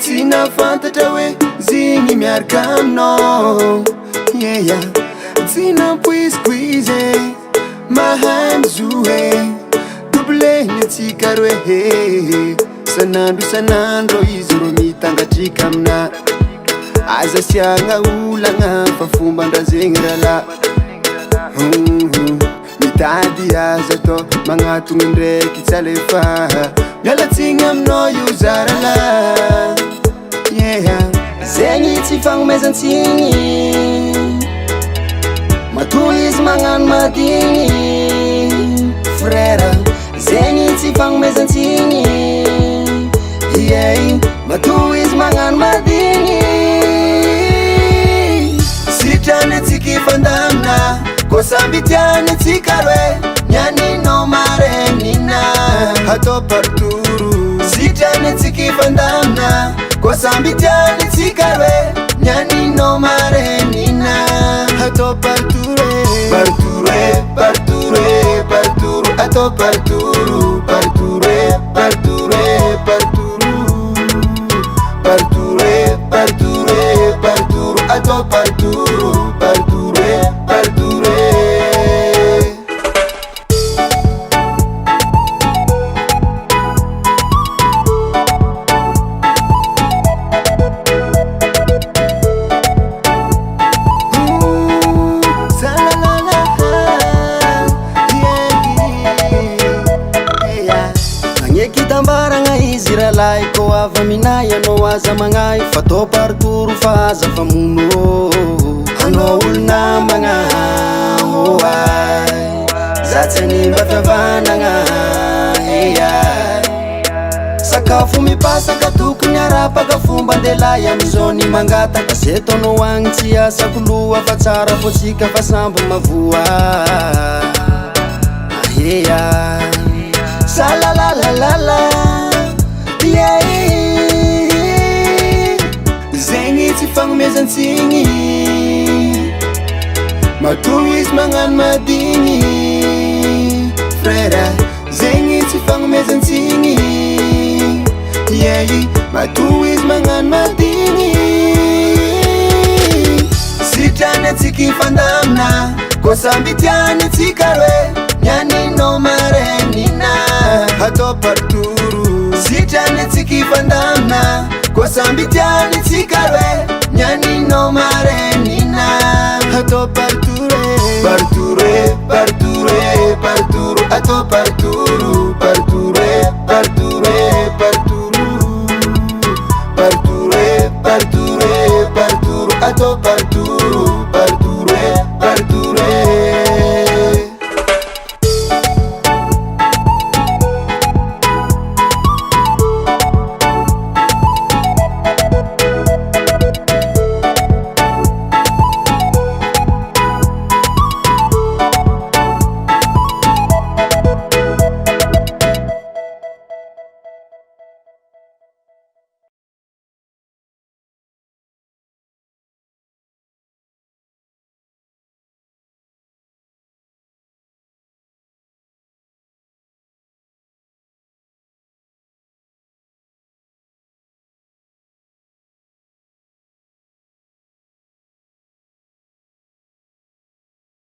Tina fantatra hoe zigny miaraka aminao. Yeah, Tina puisquize mahay mizoe doubleny atsika roe. Sanandro isanandro izy ro mitangatrika amina. Aza siagna olagna fa fomban-drazegny rala. Mitady aza atao magnatogny ndraiky tsy alefa. Mialatsigny aminao io zarala. Yeah, zegny tsy fagnomezan-tsigny, matoa izy magnano madigny. Frère, zegny tsy fagnomezan-tsigny. Yeah, matoa izy magnano madigny. Sitrany atsika ifandamina, koa samby tiany atsika roe. Nianinao marenina atao partoro. Sitrany atsika ifandamina, koa samby tiany atsika roe. Nianinao marenina atao partoro. Partoro, partoro, partoro, atao partoro. Partoro, partoro, partoro. Partoro, partoro, partoro, atao partoro. Partoro, partoro. Tambaragna izy ralahy ko ava minay anao aza magnay. Fatao partoro fa aza fa mono anao olona magnahoay. Za tsy hanimba fiavanagna. Sakafo mipasaka tokony arapaka fomba andelahy amizao ny mangataka. Se taonao agny tsy asako loha fa tsara fô tsika fa samby mavoa. Salalalalala, yeah. Zegny tsy fagnomezan-tsigny, matoa izy magnano madigny. Frère, zegny tsy fagnomezan-tsigny. Yeah, matoa izy magnano madigny. Sitrany atsika ifandamina, koa samby tiany atsika roe. Nianinao marenina atao partoro. Sitrany atsika ifandamina, koa samby tiany atsika roe. Nianinao marenina atao partoro. Partoro, partoro, partoro, atao partoro.